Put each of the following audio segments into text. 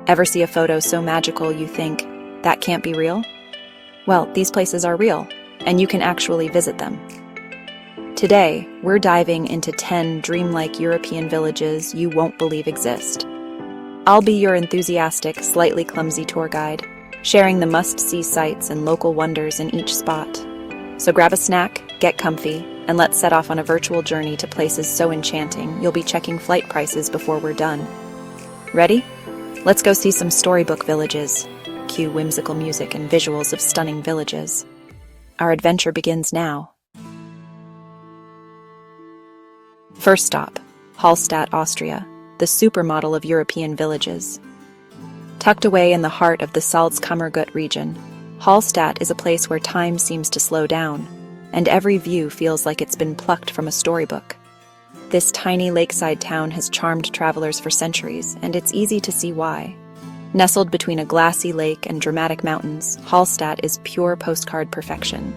Ever see a photo so magical you think, that can't be real? Well, these places are real, and you can actually visit them. Today, we're diving into 10 dreamlike European villages you won't believe exist. I'll be your enthusiastic, slightly clumsy tour guide, sharing the must-see sights and local wonders in each spot. So grab a snack, get comfy, and let's set off on a virtual journey to places so enchanting you'll be checking flight prices before we're done. Ready? Let's go see some storybook villages. Cue whimsical music and visuals of stunning villages. Our adventure begins now. First stop, Hallstatt, Austria, the supermodel of European villages. Tucked away in the heart of the Salzkammergut region, Hallstatt is a place where time seems to slow down, and every view feels like it's been plucked from a storybook. This tiny lakeside town has charmed travelers for centuries, and it's easy to see why. Nestled between a glassy lake and dramatic mountains, Hallstatt is pure postcard perfection.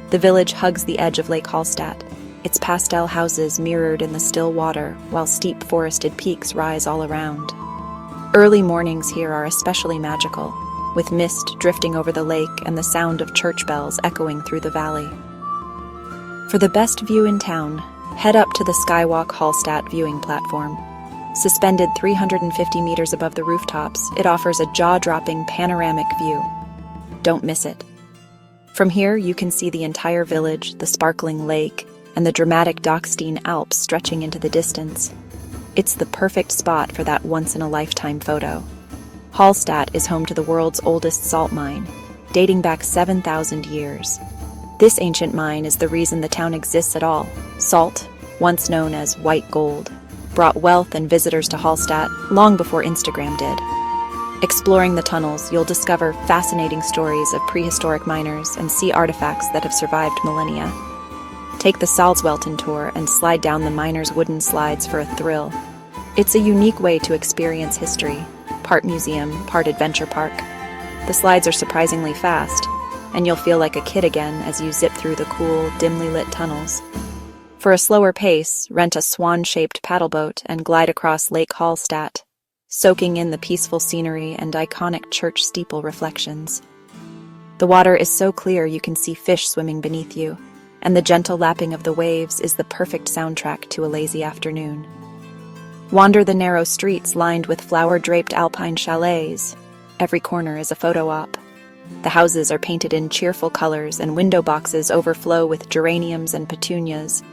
The village hugs the edge of Lake Hallstatt, its pastel houses mirrored in the still water, while steep forested peaks rise all around. Early mornings here are especially magical, with mist drifting over the lake and the sound of church bells echoing through the valley. For the best view in town, head up to the Skywalk Hallstatt viewing platform. Suspended 350 meters above the rooftops, it offers a jaw-dropping panoramic view. Don't miss it. From here, you can see the entire village, the sparkling lake, and the dramatic Dockstein Alps stretching into the distance. It's the perfect spot for that once-in-a-lifetime photo. Hallstatt is home to the world's oldest salt mine, dating back 7,000 years. This ancient mine is the reason the town exists at all. Salt, once known as white gold, brought wealth and visitors to Hallstatt long before Instagram did. Exploring the tunnels, you'll discover fascinating stories of prehistoric miners and see artifacts that have survived millennia. Take the Salzwelten tour and slide down the miners' wooden slides for a thrill. It's a unique way to experience history, part museum, part adventure park. The slides are surprisingly fast, and you'll feel like a kid again as you zip through the cool, dimly lit tunnels. For a slower pace, rent a swan-shaped paddleboat and glide across Lake Hallstatt, soaking in the peaceful scenery and iconic church steeple reflections. The water is so clear you can see fish swimming beneath you, and the gentle lapping of the waves is the perfect soundtrack to a lazy afternoon. Wander the narrow streets lined with flower-draped alpine chalets. Every corner is a photo op. The houses are painted in cheerful colors and window boxes overflow with geraniums and petunias.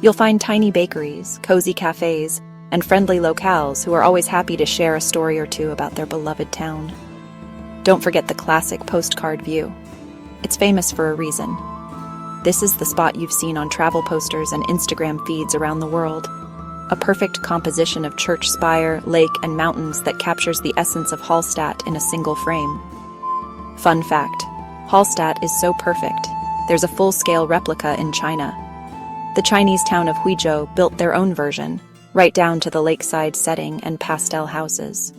You'll find tiny bakeries, cozy cafes, and friendly locales who are always happy to share a story or two about their beloved town. Don't forget the classic postcard view. It's famous for a reason. This is the spot you've seen on travel posters and Instagram feeds around the world. A perfect composition of church spire, lake, and mountains that captures the essence of Hallstatt in a single frame. Fun fact, Hallstatt is so perfect, there's a full-scale replica in China. The Chinese town of Huizhou built their own version, right down to the lakeside setting and pastel houses.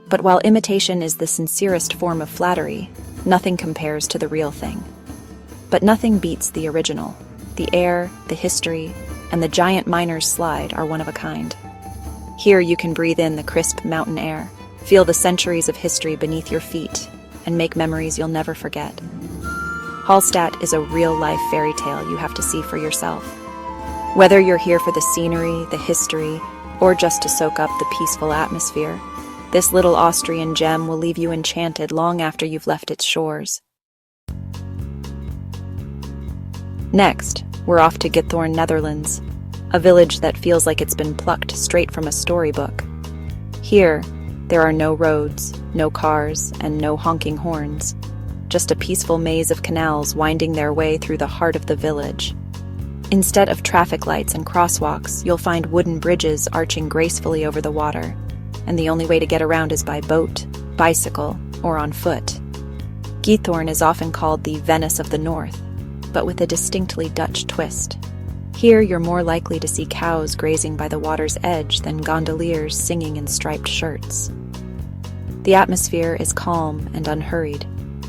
But while imitation is the sincerest form of flattery, nothing compares to the real thing. But nothing beats the original. The air, the history, and the giant miner's slide are one of a kind. Here you can breathe in the crisp mountain air, feel the centuries of history beneath your feet, and make memories you'll never forget. Hallstatt is a real-life fairy tale you have to see for yourself. Whether you're here for the scenery, the history, or just to soak up the peaceful atmosphere, this little Austrian gem will leave you enchanted long after you've left its shores. Next, we're off to Getaway, Netherlands, a village that feels like it's been plucked straight from a storybook. Here, there are no roads, no cars, and no honking horns. Just a peaceful maze of canals winding their way through the heart of the village. Instead of traffic lights and crosswalks, you'll find wooden bridges arching gracefully over the water, and the only way to get around is by boat, bicycle, or on foot. Giethoorn is often called the Venice of the North, but with a distinctly Dutch twist. Here you're more likely to see cows grazing by the water's edge than gondoliers singing in striped shirts. The atmosphere is calm and unhurried,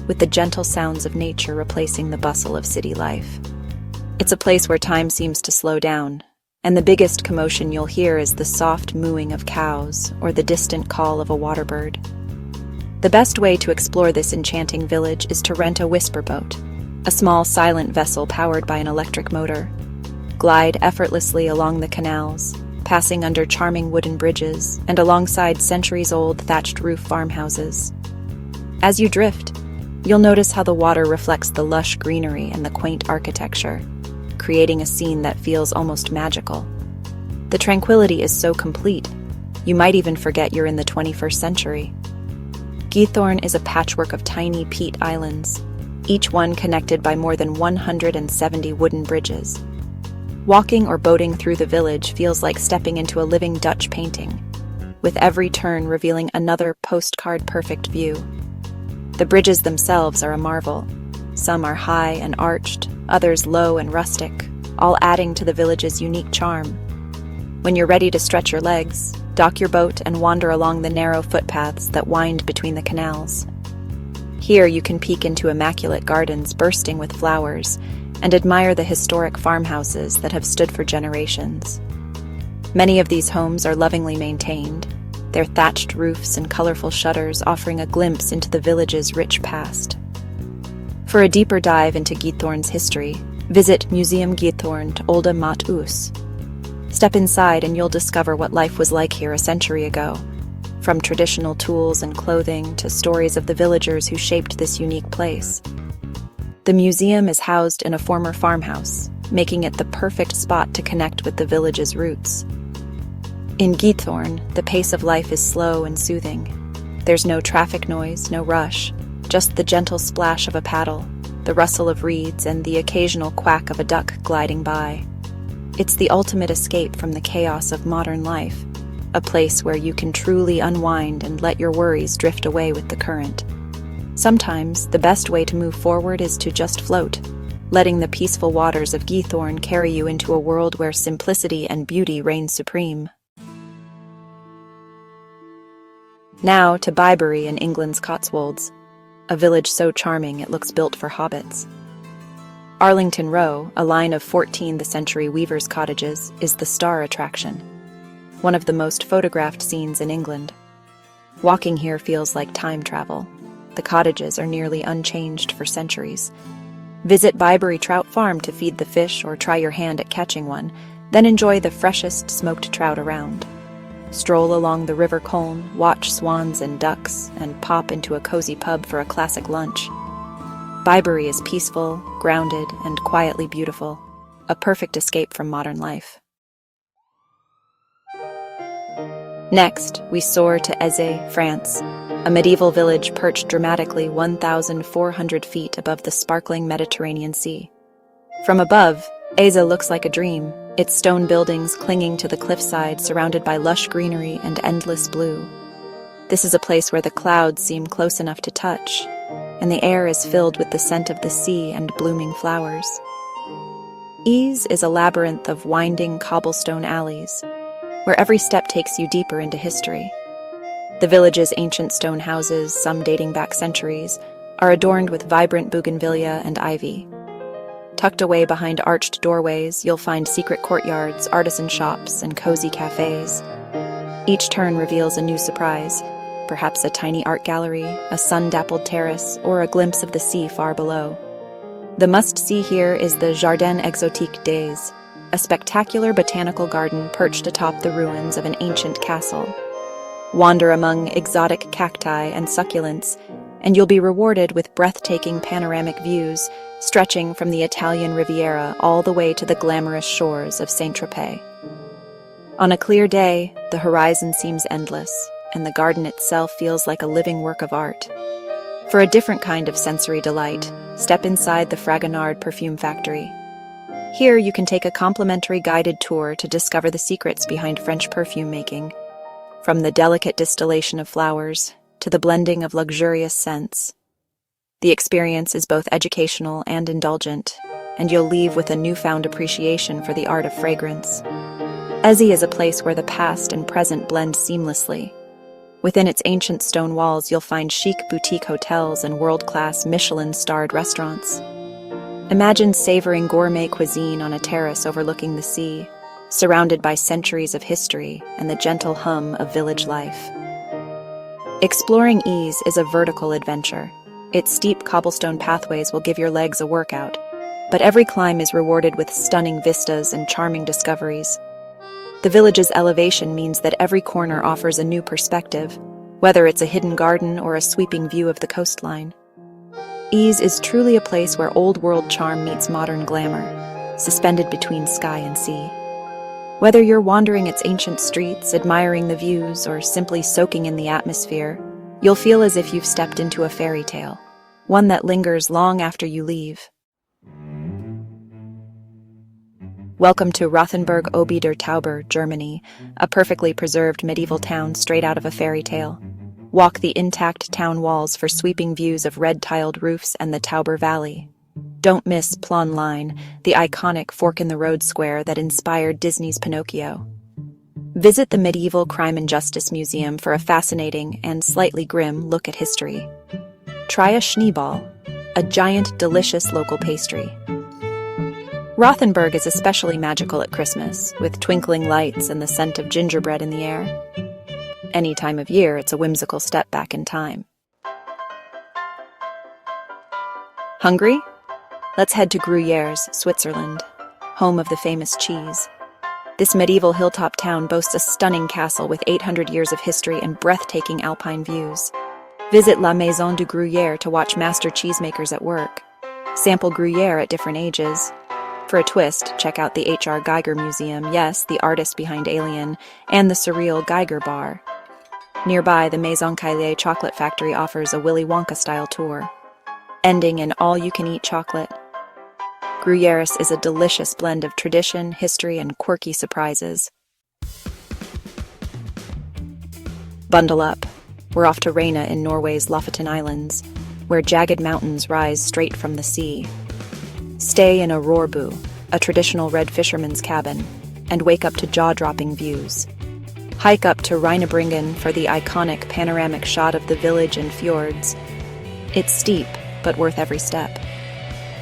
with the gentle sounds of nature replacing the bustle of city life. It's a place where time seems to slow down, and the biggest commotion you'll hear is the soft mooing of cows or the distant call of a water bird. The best way to explore this enchanting village is to rent a whisper boat, a small silent vessel powered by an electric motor. Glide effortlessly along the canals, passing under charming wooden bridges and alongside centuries-old thatched roof farmhouses. As you drift, you'll notice how the water reflects the lush greenery and the quaint architecture, creating a scene that feels almost magical. The tranquility is so complete, you might even forget you're in the 21st century. Geethorn is a patchwork of tiny peat islands, each one connected by more than 170 wooden bridges. Walking or boating through the village feels like stepping into a living Dutch painting, with every turn revealing another postcard-perfect view. The bridges themselves are a marvel. Some are high and arched, others low and rustic, all adding to the village's unique charm. When you're ready to stretch your legs, dock your boat and wander along the narrow footpaths that wind between the canals. Here you can peek into immaculate gardens bursting with flowers and admire the historic farmhouses that have stood for generations. Many of these homes are lovingly maintained, their thatched roofs and colorful shutters offering a glimpse into the village's rich past. For a deeper dive into Geethorn's history, visit Museum Geethorn te Olde Mat Oos. Step inside and you'll discover what life was like here a century ago, from traditional tools and clothing to stories of the villagers who shaped this unique place. The museum is housed in a former farmhouse, making it the perfect spot to connect with the village's roots. In Geethorn, the pace of life is slow and soothing. There's no traffic noise, no rush, just the gentle splash of a paddle, the rustle of reeds, and the occasional quack of a duck gliding by. It's the ultimate escape from the chaos of modern life, a place where you can truly unwind and let your worries drift away with the current. Sometimes, the best way to move forward is to just float, letting the peaceful waters of Geethorn carry you into a world where simplicity and beauty reign supreme. Now to Bibury in England's Cotswolds, a village so charming it looks built for hobbits. Arlington Row, a line of 14th-century weavers' cottages, is the star attraction, one of the most photographed scenes in England. Walking here feels like time travel. The cottages are nearly unchanged for centuries. Visit Bibury Trout Farm to feed the fish or try your hand at catching one, then enjoy the freshest smoked trout around. Stroll along the River Colne, watch swans and ducks, and pop into a cozy pub for a classic lunch. Bibury is peaceful, grounded, and quietly beautiful, a perfect escape from modern life. Next, we soar to Alsace, France, a medieval village perched dramatically 1,400 feet above the sparkling Mediterranean Sea. From above, Alsace looks like a dream, its stone buildings clinging to the cliffside surrounded by lush greenery and endless blue. This is a place where the clouds seem close enough to touch, and the air is filled with the scent of the sea and blooming flowers. Alsace is a labyrinth of winding cobblestone alleys, where every step takes you deeper into history. The village's ancient stone houses, some dating back centuries, are adorned with vibrant bougainvillea and ivy. Tucked away behind arched doorways, you'll find secret courtyards, artisan shops, and cozy cafes. Each turn reveals a new surprise, perhaps a tiny art gallery, a sun-dappled terrace, or a glimpse of the sea far below. The must-see here is the Jardin Exotique des, a spectacular botanical garden perched atop the ruins of an ancient castle. Wander among exotic cacti and succulents, and you'll be rewarded with breathtaking panoramic views stretching from the Italian Riviera all the way to the glamorous shores of Saint-Tropez. On a clear day, the horizon seems endless, and the garden itself feels like a living work of art. For a different kind of sensory delight, step inside the Fragonard perfume factory. Here you can take a complimentary guided tour to discover the secrets behind French perfume making, from the delicate distillation of flowers to the blending of luxurious scents. The experience is both educational and indulgent, and you'll leave with a newfound appreciation for the art of fragrance. Alsace is a place where the past and present blend seamlessly. Within its ancient stone walls, you'll find chic boutique hotels and world-class Michelin-starred restaurants. Imagine savoring gourmet cuisine on a terrace overlooking the sea, surrounded by centuries of history and the gentle hum of village life. Exploring Ease is a vertical adventure. Its steep cobblestone pathways will give your legs a workout, but every climb is rewarded with stunning vistas and charming discoveries. The village's elevation means that every corner offers a new perspective, whether it's a hidden garden or a sweeping view of the coastline. Ease is truly a place where old-world charm meets modern glamour, suspended between sky and sea. Whether you're wandering its ancient streets, admiring the views, or simply soaking in the atmosphere, you'll feel as if you've stepped into a fairy tale, one that lingers long after you leave. Welcome to Rothenburg Obi der Tauber, Germany, a perfectly preserved medieval town straight out of a fairy tale. Walk the intact town walls for sweeping views of red-tiled roofs and the Tauber Valley. Don't miss Plan Line, the iconic fork-in-the-road square that inspired Disney's Pinocchio. Visit the Medieval Crime and Justice Museum for a fascinating and slightly grim look at history. Try a Schneeball, a giant, delicious local pastry. Rothenburg is especially magical at Christmas, with twinkling lights and the scent of gingerbread in the air. Any time of year, it's a whimsical step back in time. Hungry? Let's head to Gruyères, Switzerland, home of the famous cheese. This medieval hilltop town boasts a stunning castle with 800 years of history and breathtaking alpine views. Visit La Maison du Gruyère to watch master cheesemakers at work. Sample Gruyère at different ages. For a twist, check out the H.R. Geiger Museum, yes, the artist behind Alien, and the surreal Geiger Bar. Nearby, the Maison Caillet Chocolate Factory offers a Willy Wonka-style tour, ending in all-you-can-eat chocolate. Gruyères is a delicious blend of tradition, history, and quirky surprises. Bundle up. We're off to Reina in Norway's Lofoten Islands, where jagged mountains rise straight from the sea. Stay in a roorbu, a traditional red fisherman's cabin, and wake up to jaw-dropping views. Hike up to Reinebringen for the iconic panoramic shot of the village and fjords. It's steep, but worth every step.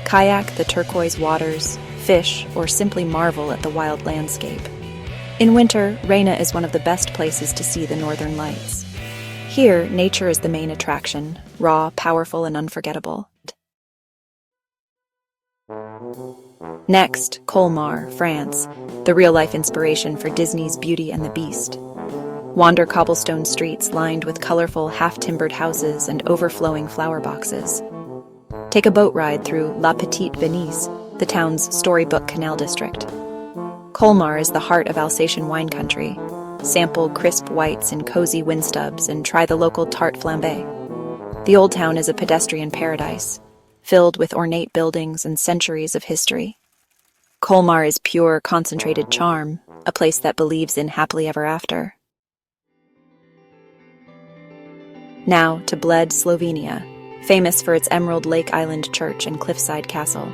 Kayak the turquoise waters, fish, or simply marvel at the wild landscape. In winter, Reina is one of the best places to see the northern lights. Here, nature is the main attraction, raw, powerful, and unforgettable. Next, Colmar, France, the real-life inspiration for Disney's Beauty and the Beast. Wander cobblestone streets lined with colorful, half-timbered houses and overflowing flower boxes. Take a boat ride through La Petite Venise, the town's storybook canal district. Colmar is the heart of Alsatian wine country. Sample crisp whites in cozy windstubs and try the local tarte flambée. The old town is a pedestrian paradise, filled with ornate buildings and centuries of history. Colmar is pure, concentrated charm, a place that believes in happily ever after. Now to Bled, Slovenia, famous for its Emerald Lake Island Church and cliffside castle.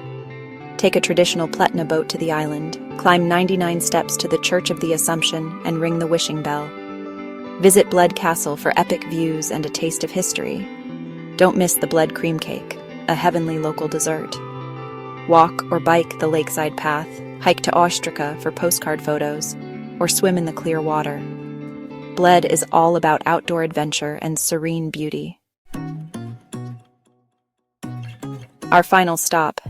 Take a traditional Pletna boat to the island, climb 99 steps to the Church of the Assumption, and ring the wishing bell. Visit Bled Castle for epic views and a taste of history. Don't miss the Bled cream cake, a heavenly local dessert. Walk or bike the lakeside path, hike to Ostrika for postcard photos, or swim in the clear water. Bled is all about outdoor adventure and serene beauty. Our final stop,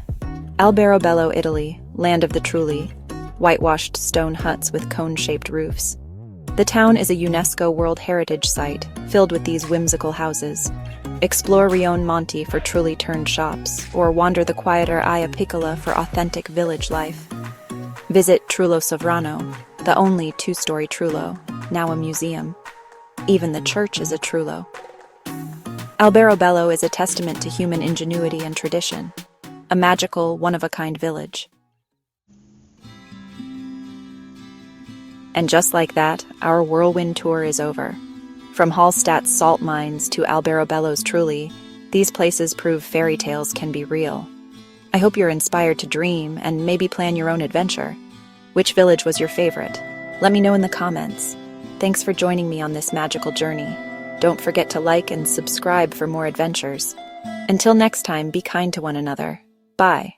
Alberobello, Italy, land of the truly, whitewashed stone huts with cone-shaped roofs. The town is a UNESCO World Heritage Site, filled with these whimsical houses. Explore Rione Monte for truly turned shops, or wander the quieter Aya Piccola for authentic village life. Visit Trullo Sovrano, the only two-story Trullo, now a museum. Even the church is a Trullo. Alberobello is a testament to human ingenuity and tradition, a magical, one-of-a-kind village. And just like that, our whirlwind tour is over. From Hallstatt's salt mines to Alberobello's Trulli, these places prove fairy tales can be real. I hope you're inspired to dream and maybe plan your own adventure. Which village was your favorite? Let me know in the comments. Thanks for joining me on this magical journey. Don't forget to like and subscribe for more adventures. Until next time, be kind to one another. Bye.